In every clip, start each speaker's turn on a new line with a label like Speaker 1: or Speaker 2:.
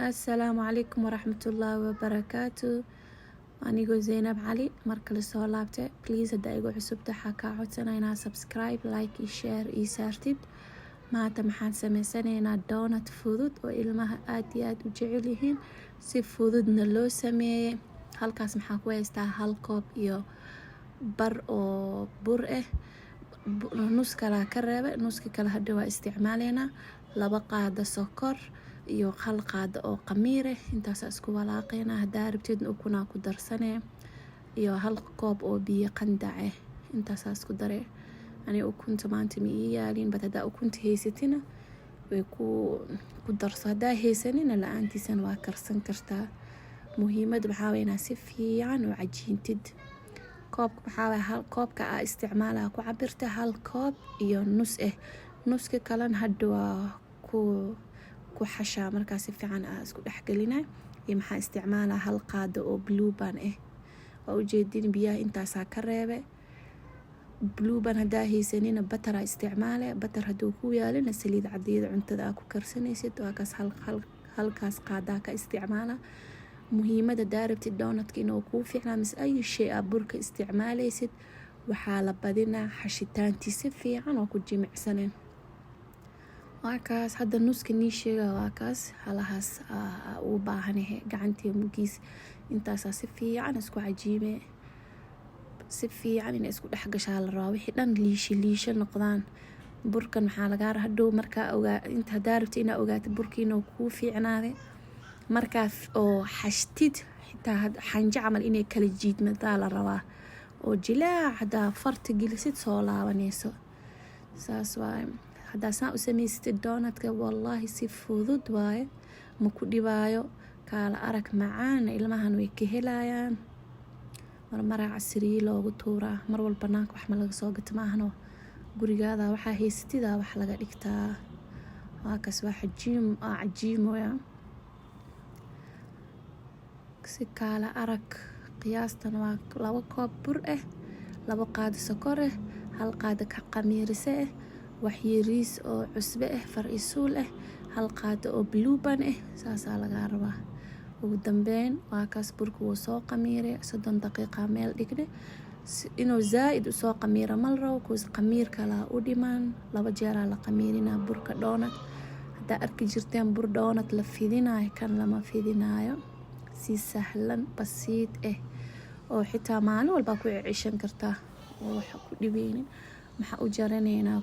Speaker 1: السلام عليكم ورحمة الله وبركاته. أنيقو زينب علي مركل سو لابته بليز هدا إيقو عصبته حاكا عودسانينا سبسكرايب لايك إي شير إي سارتid maanta maxaan sameysanaynaa doonad fudud oo ilmaha aad iyo aad u jecel yihiin si fududna loo sameeyey. Halkaas maxaa ku haystaa hal koob iyo bar oo bur ah, nus kala ka reebay, nuski kale hadda waa isticmaalaynaa. 2 qaado sokor iyo hal qaado oo qamiir ah, intaas isku walaaqaynaa. hadaa rabtid ukunaa ku darsanee iyo hal koob oo biyo qandac ah, intaas isku daree. ani ukunta maanta ma ii yaalin, bad hadaa ukunta haysatina way ku darso, hadaa haysanina la-aantiisana waa karsan kartaa. muhiimad waxaa weeye inaad si fiican u cajiintid. koobka waxaa weeye hal koobka aa isticmaalaa ku cabirta hal koob iyo nus ah, nuska kalena hadda waa ku xashaa. markaa si fiican aa isku dhexgelinaa. iyo maxaa isticmaalaa hal qaado oo blueband ah, waa ujeedin biyaha intaasaa ka reebe. blueband hadaa haysanina batar aa isticmaale, batar hadduu ku yaalina saliid cadeeda cuntada aa ku karsanaysid waa kaas halkaas qaadaa ka isticmaala. muhiimada hadaa rabtid doonadka inuu kuu fiicnaa mise ayu shay aa burka isticmaalaysid waxaa la badinaa xashitaantiisa fiican oo ku jimicsaneen. waa kaas hadda nuska nii sheega, waa kaas halahaas u baahanahay gacantii mugiis. intaasaa si fiican isku cajiime, si fiican inay isku dhex gashaa la rabaa, wixii dhan liisho noqdaan. burkan maxaa lagaa rabaa hadhow markaa inta hadaa rabtid inaa ogaatid burkiina kuu fiicnaaday markaa oo xashtid xitaa xanjo camal inay kala jiidmadaa la rabaa, oo jilaac hadaa farta gelisid soo laabanayso. saas waaye hadaa saa u samaysatid doonadka wallaahi si fudud waaye, ma ku dhibaayo. kaala arag macaan, ilmahan way ka helayaan. marmaraa casriye loogu tuuraa, mar walba banaanka wax ma laga soo gato maahano, gurigaada waxaa haysatidaa wax laga dhigtaa. waa kaas waa cajiimoya. si kaala arag qiyaastan waa 2 koob bur ah, 2 qaado sokor ah, 1 qaado qamiirise ah, wax yariis oo cusbe ah, far isuul ah, 1 qaado oo blueband ah. saasaa lagaa rabaa. ugu dambeyn waa kaas burka wuu soo qamiiray 30 daqiiqa meel dhigne. inuu zaaid u soo qamiiro mal rabo, kuus qamiir kala u dhiman 2 jeer la qamiirinaa burka doonad. hadaa arki jirteen bur doonad la fidinaayo, kan lama fidinaayo. si sahlan basiid ah oo xitaa maalin walba ku cishan kartaa oo wax ku dhibeynin. maxaa u jaranaynaa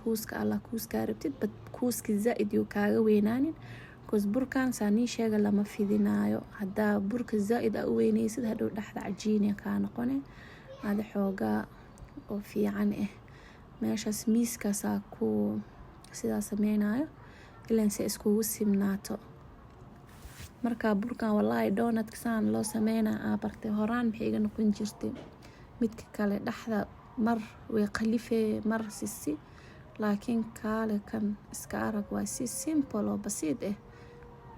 Speaker 1: kuuska alla kuuska rabtid, bad kuuska zaaid uu kaaga weynaanin. kuus burkan saani sheega lama fidinaayo, hadaa burka zaaid u weynaysid hadhow dhaxda cajiin ka noqone. aada xoogaa oo fiican ah meeshaas miiskaas ku sidaa sameynaayo ilaan si iskugu simnaato. markaa burkan wallaahi doonadka saan loo sameynaa bartay horaan maxay iga noqon jirtay midka kale dhaxda mar way qalifee mar sisi, laakiin kaale kan iska arag waa si simple oo basiid ah.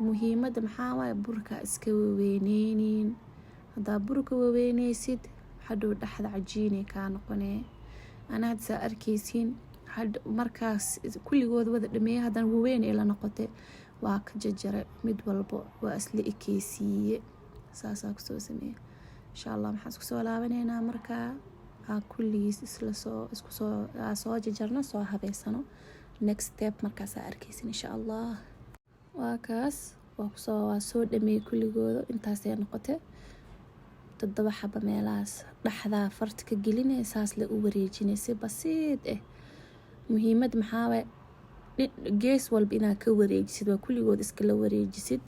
Speaker 1: muhiimada maxaa waaye burka iska weyneynin. hadaa burka weynaysid hadhow dhaxda cajiin ka noqonee. ana had saa arkaysiin markaas kulligood wada dhameeyay hadan weyn ila noqotay waa ka jajaray mid walbo waa isla ekeysiiye. saasaa kusoo sameeyay. insha allah maxaan isku soo laabaneynaa markaa kulligiis isku soo jajarna soo habeysano. next step markaas arkaysin insha allah. waa kaas waa soo dhameeyay kulligooda, intaasay noqotay 7 xabo meelahaas dhaxda farta ka gelinay saas la u wareejinaysa basiid ah. muhiimad maxaa waaye gees walba inaad ka wareejisid, waa kulligood iska la wareejisid.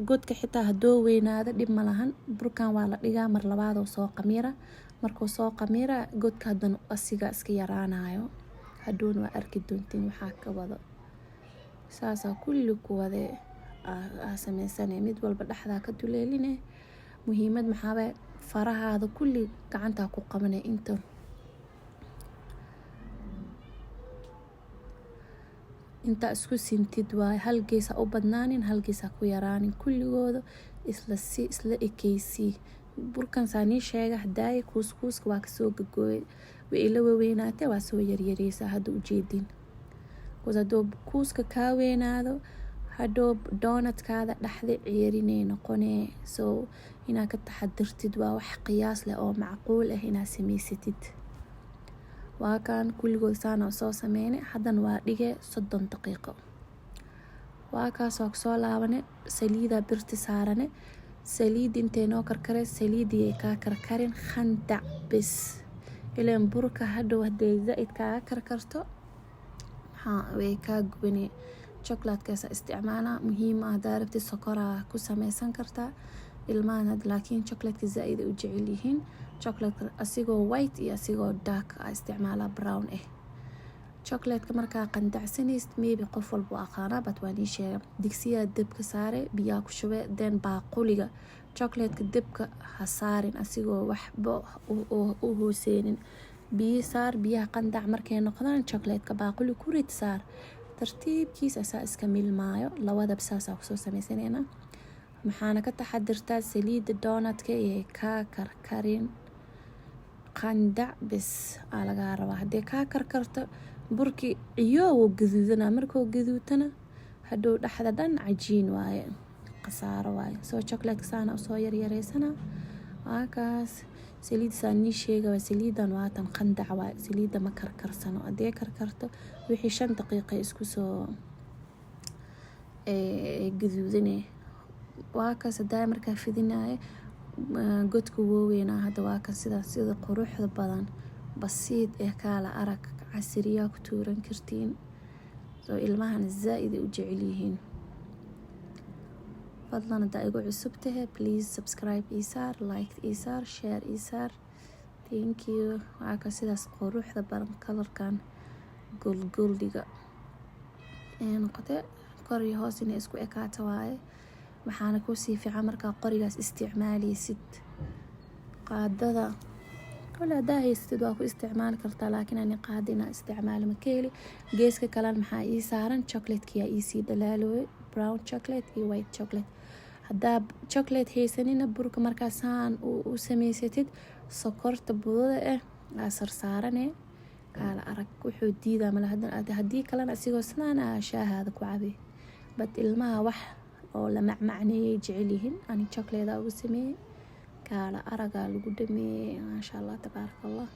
Speaker 1: godka xitaa haddoo weynaada dhib ma lahan, burkan waa la dhigaa mar labaad oo soo qamiira. markuu soo qamiira godka haddana asiga iska yaraanayo, hadhown waa arki doontiin waxaa ka wado. saasaa kulli ku wade sameysanay, mid walba dhaxdaa ka duleeline. muhiimad maxaa waaye farahaada kulli gacantaa ku qabanay inta isku sintid waay, hal gees ha u badnaanin, hal gees ha ku yaraanin. kulligooda isla ekeysii. burkan saanii sheega hadaaya kuuska waa kasoo gagooyay, way ila weynaatay waa soo yaryareysaa hadda ujeedin. hadduu kuuska kaa weynaado hadhow doonadkaada dhexda ceerinay noqonee. So inaad ka taxadirtid waa wax qiyaas leh oo macquul ah inaad samaysatid. waa kan kulligood saan oo soo sameynay. haddana waa dhigay 30 daqiiqo. waa kaasoo kusoo laabane saliida birti saarane. saliid intay noo karkareen saliidii ay kaa karkarin khandac bis. ileen burka hadhow hadday zaid kaaga karkarto way kaa gubane. chocolate-kaasa isticmaala muhiim ah. haddaa rabtid sokoraa ku samaysan kartaa ilmahan laakiin chocolate-ka zaid ay u jecel yihiin. chocolate asigoo white iyo asigoo dark isticmaala brown chocolate-ka markaa qandacsanaysid maybe qof walba aqaanaa but waan ii sheega. digsiyaa dabka saare biyaa ku shube then baaquliga chocolate-ka dabka ha saarin asigoo waxba u hooseynin. biyo saar biyaha qandac markay noqdaan chocolate-ka baaquli ku rid saar tartiibkiisa asaa iska milmaayo. labadaba saasaa kusoo samaysanayna. maxaana ka taxadirtaa saliida doonadka ee kaa karkarin qandac bis aa lagaa rabaa. haddii kaa karkarto burki iyoo gaduudana. markuu gaduutana hadhow dhexda dhan cajiin waaye khasaaro waaye. soo chocolate saana usoo yaryareysana. waa kaas saliid saan nii sheega waa saliidan waatan qandac waaye. saliida ma karkarsano. haddii karkarto wixii 5 daqiiqo isku soo gaduudane. waa kaas hadaa markaa fidinaayo godka waaweynaa. hadda waa kan sida quruxda badan basiid kaala arag casriyaa ku tuuran kartiin. soo ilmahan zaid ay u jecel yihiin. fadlan haddaa igu cusub tahay please subscribe ii saar, like ii saar, share ii saar. thank you. waa kan sidaas quruxda badan kalarkan goldiga noqote kor iyo hoos inay isku ekaato waaye. waxaana kusii fiican markaa qorigaas isticmaalaysid. qaadada kole haddaa haystid waa ku isticmaali kartaa laakiin ani qaada inaa isticmaali ma ka heli. geeska kalena maxaa ii saaran chocolate-kiyaa iisii dhalaalooye brown chocolate iyo white chocolate. haddaa chocolate haysanina burka markaa saan u samaysatid sokorta budada aa sarsaarane kaala arag wuxuu diidaa mala. haddii kalena asigoo sidaan shaahaada ku cabe but ilmaha wax oo la macmacneeyay jecel yihiin. ani chocolate ugu sameeyay kaala aragaa lagu dhameeyay maasha Allah tabaaraka Allah.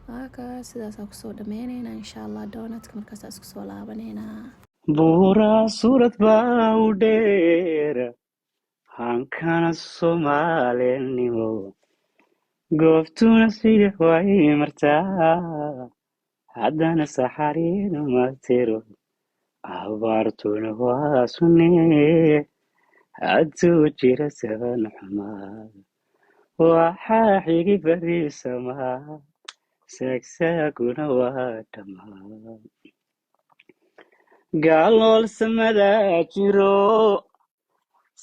Speaker 1: waa kaas sidaasaa kusoo dhameynaynaa insha Allah. doonadka markaasaa isku soo laabaneynaa.
Speaker 2: buura suurad baa u dheer hankana soomaalinimo gooftuna sida way martaa haddana saxariinu ma tiro abaartuna waa sunne hadduu jira saban xumaa waxaa xigi bariisamaa saagsaaguna waa dhammaa gaalool samada jiro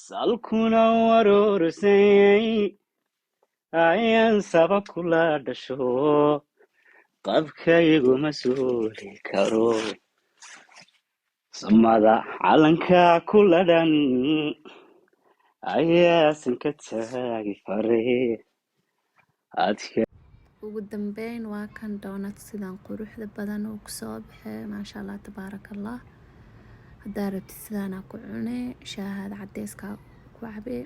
Speaker 2: salkuna warorsay ayaan saba kula dhasho qabkayguma suuli karo samada calanka kula dhan ayaasan ka taagi fare adka.
Speaker 1: ugu dambeyn waa kan doonad sidan quruxda badan oo kusoo baxay maasha Allah tabaaraka Allah. haddaa rabtid sidaana ku cune shaahada cadeyska ku cabe.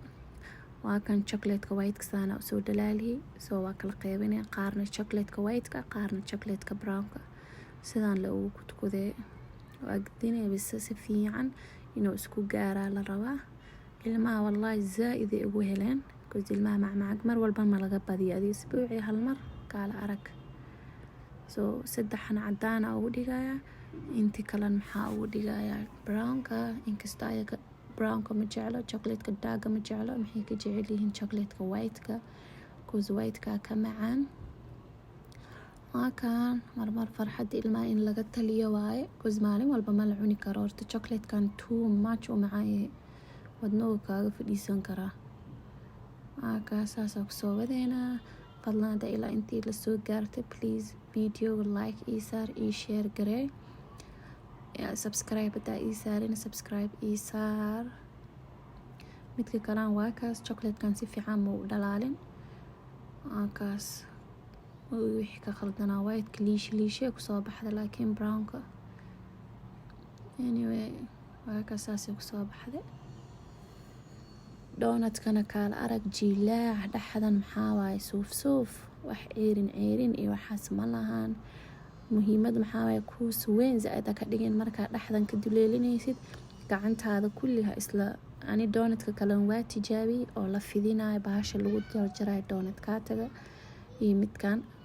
Speaker 1: waa kan chocolate-ka white-ka saana usoo dhalaalihi. soo waa kala qeybinay qaarna chocolate-ka white-ka qaarna chocolate-ka brown-ka sidaan la ugu kudkudee. waa gidinay bis si fiican inuu isku gaaraa la rabaa. ilmaha wallahi zaid ay ugu heleen because ilmaha macmacag mar walba ma laga badiyo adii isbuuci hal mar kaala arag. soo 3 cadaan ugu dhigaya intii kale maxaa ugu dhigaya brown-ka. inkasta ayaga brown-ka ma jeclo chocolate-ka dark-ga ma jeclo maxay ka jecel yihiin chocolate-ka white-ka because white-ka ka macaan. waa kan marmar farxad ilmaha in laga taliyo waaye because maalin walba ma la cuni karo. horta chocolate-kan too much u macaan yahay wadnuhu kaaga fadhiisan karaa. waa kaas saasaa kusoo wadeynaa. fadlan hadda ilaa intii lasoo gaartay please video like ii saar ii share garee. subscribe haddaa ii saarin subscribe ii saar. midka kalaan waa kaas chocolate-kan si fiican ma u dhalaalin. waa kaas wixii ka khaldanaa white-ka liishe kusoo baxda laakiin brown-ka anyway waa kasaasay kusoo baxday doonatkana kaala arag jilaac dhaxdan maxaa waaye suuf wax ceerin iyo waxaas ma lahan muhiimad maxaa waaye kuus weyn zaaid ka dhigin markaa dhaxdan ka duleelinaysid gacantaada kulliha isla ani doonatka kale waa tijaabi oo la fidinayo bahasha lagu jarjaray doonadkaataga iyo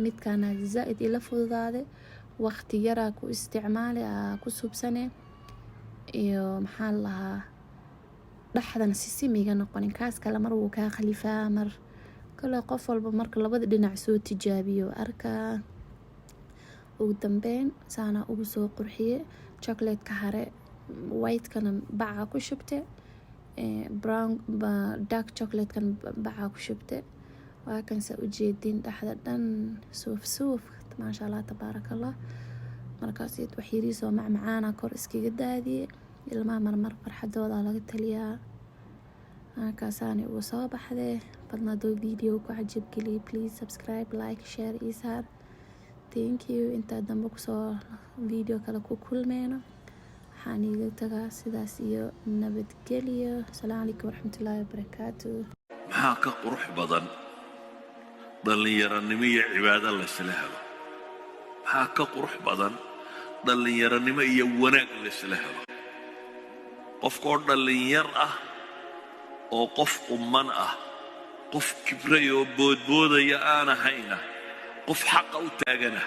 Speaker 1: midkaan zaaid ila fududaaday waqti yara ku isticmaali ku subsane iyo maxaa lahaa dhaxdan simiga noqonin kaas kale mar wuu kaa khalifaa mar kale qof walba marka labada dhinac soo tijaabiyo arkaa ugu dambeyn saana ugu soo qurxiye chocolate ka hare white kana baca ku shubte brown dark chocolate kan baca ku shubte waa kan sa ujeedin dhaxda dhan suuf maasha Allah tabaarakallah markaas wax yariis oo macmacaana kor iskaga daadiye ilmaha marmar farxadooda laga taliyaa halkaasaani uu soo baxday badna doo video ku cajib geliye please subscribe like share isaar thank you inta dambe kusoo video kale ku kulmeeno waxaan iga tagaa sidaas iyo nabadgelyo assalaamu calaykum waraxmatullaahi wabarakaatuh
Speaker 3: maxaa ka qurux badan dhalinyaranimo iyo cibaado la isla helo maxaa ka qurux badan dhalinyaranimo iyo wanaag la isla helo qofkoo dhalinyar ah oo qof umman ah qof kibray oo boodboodaya aan ahayna qof xaqa u taagana